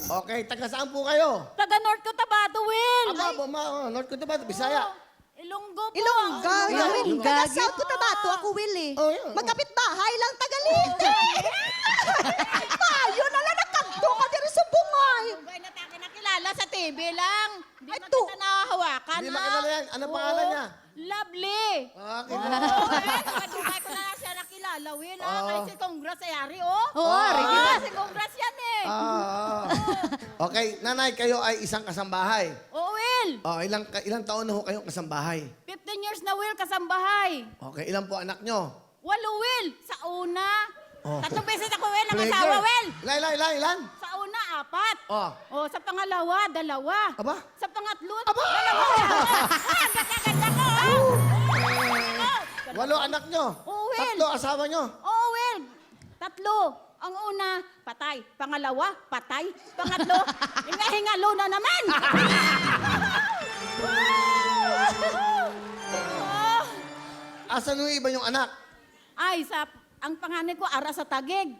Okay, taga saan po kayo? Taga North Cotabato, Will. Aba, North Cotabato, Bisaya. Ilonggo po. Ilongga. Ilongga. Taga South Cotabato ako, Will eh. Oh, yeah. Magkapit bahay lang Tagalite. Tayo na lang nagkanto ka diri sa bungay. Bugay na tayo nakilala sa TV lang. Di Ay, na to. kita nahahawakan, Hindi ha? makilala yan. Ano pangalan niya? Lovely. Okay. Nakadugay ko na lang siya nakilala, Will, ha? Kaya si Congrats ay Ari, oh. Si Congrats yan, eh. Okay, nanay, kayo ay isang kasambahay. Oh, Will. Ilang taon na ho kayong kasambahay? 15 years na, Will, kasambahay. Okay, ilan po anak nyo? 8, Will. Sa una. Oh. 3 beses ako, Will, ang Playgirl. asawa, Will. Ilan? Sa una, 4. Oh. Oh, sa pangalawa, 2. Aba? Sa pangatlo, Aba! 2. Ang ganda-ganda ko, oh. 8 anak nyo? Oh, Will. 3 asawa nyo? Oh, Will. 3. Ang una, patay. Pangalawa, patay. Pangatlo, hinga-hingalo na naman. Oh. Asan yung iba yung anak? Ay, ang panganay ko, ara sa Taguig.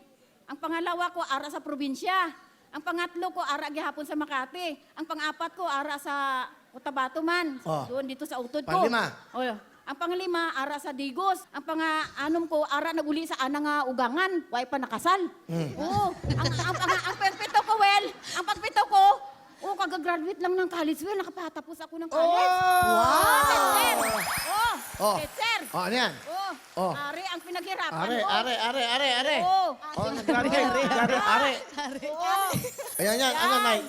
Ang pangalawa ko, ara sa probinsya. Ang pangatlo ko, ara gihapon sa Makati. Ang pangapat ko, ara sa Cotabato man. Oh. Doon dito sa utod ko. Panglima? Oh, ang panglima, ara sa Digos. Ang pang-anom ko, ara naguli sa anang ugangan. Way pa nakasal. Oo. Ang pagpito ko, well, ang pagpito ko, kagagraduate lang ng college, well, nakapatapos ako ng college. Teacher. Oh. Teacher. Ano yan? Oh. Ari, ang pinaghirapan Are. ko. Nag-graduate. Are. Oo. Ayan yan. Ano, nay?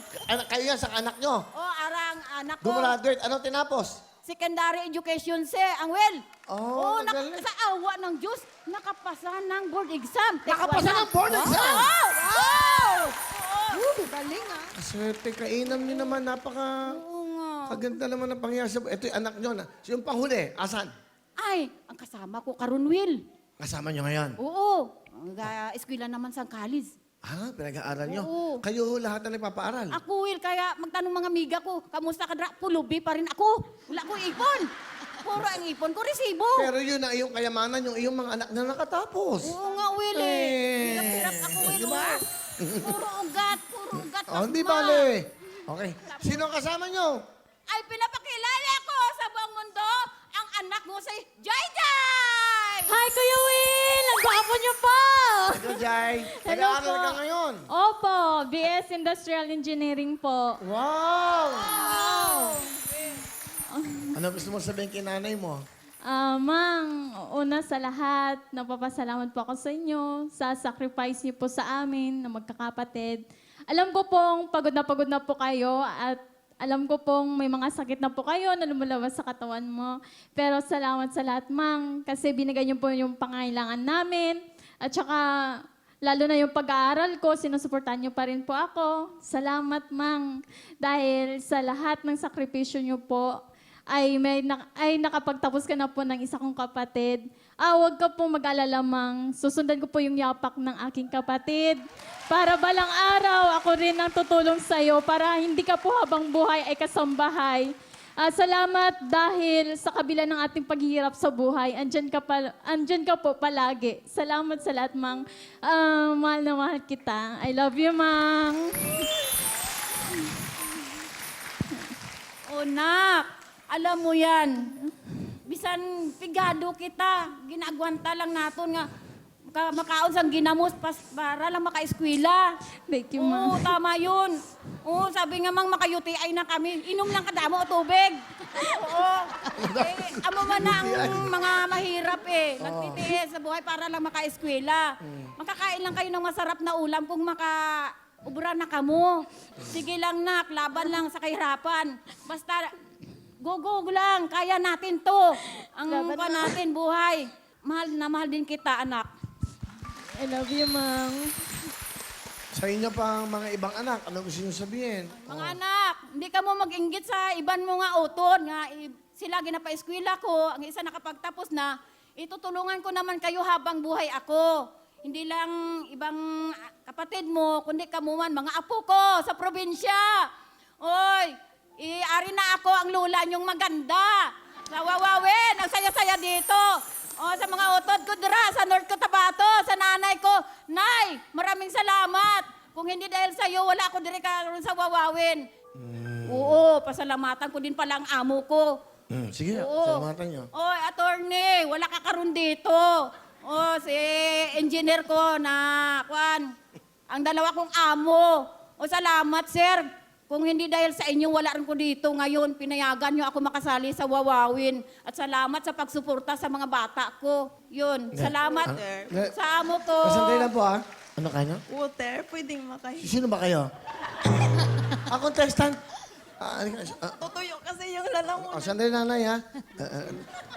Kayo yan sa anak nyo. Arang anak ko. Gumraduate. Ano tinapos? Secondary education ang well. Oh, magaling. Sa awa ng Diyos, nakapasa ng board exam. Nakapasa ng board exam? Wow! Galing ah. Kaswerte, kainam nyo naman. Napaka... Oo nga. Kaganda naman ang pangyayari sa... Ito yung anak nyo na. Yung panghuli, asan? Ay, ang kasama ko, Karon Will. Kasama nyo ngayon. Oo. Eskwela naman sa college. Pinag-aaral nyo? Oo. Kayo lahat na nagpapaaral? Ako, Will, kaya magtanong mga amiga ko, kamusta ka dra? Pulubi pa rin ako. Wala ko ipon. Puro ang ipon ko, resibo. Pero yun ang iyong kayamanan, yung iyong mga anak na nakatapos. Oo nga, Will, Hirap-hirap ako, Will. Di ba? Puro ugat, Hindi pasma. bale. Okay. Sino ang kasama nyo? Ay, pinapakilala ko sa buong mundo ang anak mo si Jai Jai! Hi, Kuya Will! Ang gwapo niyo po! Ito, Jai. Hello Nag-aaral po. ka ngayon. Opo, BS Industrial Engineering po. Wow! Ano gusto mo sabihin kay nanay mo? Mang, una sa lahat, napapasalamat po ako sa inyo sa sacrifice niyo po sa amin na magkakapatid. Alam ko pong pagod na po kayo at alam ko pong may mga sakit na po kayo na lumalabas sa katawan mo. Pero salamat sa lahat, Mang, kasi binigay niyo po yung pangailangan namin. At saka, lalo na yung pag-aaral ko, sinusuportahan niyo pa rin po ako. Salamat, Mang, dahil sa lahat ng sakripisyo niyo po, ay nakapagtapos ka na po ng isa kong kapatid. Huwag ka pong mag-alala, Mang. Susundan ko po yung yapak ng aking kapatid. Para balang araw, ako rin ang tutulong sa'yo para hindi ka po habang buhay ay kasambahay. Salamat dahil sa kabila ng ating paghihirap sa buhay, andyan ka po palagi. Salamat sa lahat, Mang. Mahal na mahal kita. I love you, Mang. Nak, alam mo yan. Bisan pigado kita, ginagwanta lang naton nga makaon sang ginamos para lang maka-eskwela. Thank you, Mang. Oo, tama yun. Oo, sabi nga mang makayutiay na kami. Inom lang kadamo o tubig. Oo. Amo man na ang mga mahirap nagtitiis sa buhay para lang maka-eskwela. Makakain lang kayo ng masarap na ulam kung ubra na kamo. Sige lang, nak, laban lang sa kahirapan. Basta go lang, kaya natin to. Ang pa natin, buhay. Mahal na mahal din kita, anak. I love you, Mang. Sa inyo pang mga ibang anak, ano gusto nyo sabihin? Mga anak, hindi ka mo mag-inggit sa iban mo nga utod. Sila ginapa-eskwela ko, ang isa nakapagtapos na, itutulungan ko naman kayo habang buhay ako. Hindi lang ibang kapatid mo, kundi kamuman, mga apo ko sa probinsya. Oy, ari na ako ang lula niyong maganda. Sa Wawawin, ang saya-saya dito. Sa mga utod ko dira, sa North Cotabato, sa nanay ko. Nay, maraming salamat. Kung hindi dahil sa'yo, wala ako dire karoon sa Wawawin. Oo, pasalamatan ko din pala ang amo ko. Sige, Oo. salamatan nyo. Oy, attorney, wala ka karoon dito. Oh, si engineer ko na, kwan, ang dalawa kong amo. O, salamat, sir. Kung hindi dahil sa inyo, wala rin ko dito ngayon. Pinayagan nyo ako makasali sa Wawawin. At salamat sa pagsuporta sa mga bata ko. Yun, salamat sa amo ko. Sandali lang po, ha? Ano kayo? Water, pwedeng makain. Sino ba kayo? Contestant. Tutuyo kasi yung lalamunan. Sandali, nanay, ha?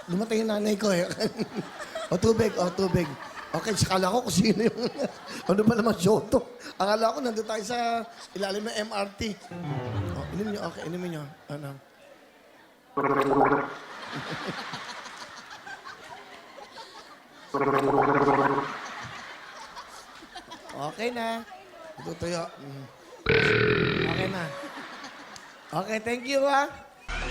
Dumating yung nanay ko, eh. Tubig. Okay, sakala ko kung sino yung... ano ba naman show to? Akala ko nandun tayo sa ilalim ng MRT. Inumin nyo. Okay, inumin nyo. Ano? Okay na. Tutuyo. Okay na. Okay, thank you, ha?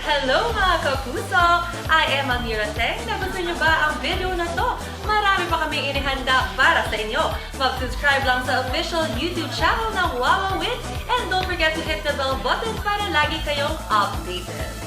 Hello mga kapuso! I am Amira Teng. Nagustuhan niyo ba ang video na to? Marami pa kami inihanda para sa inyo. Mag-subscribe lang sa official YouTube channel ng Wawawin and don't forget to hit the bell button para lagi kayong updated.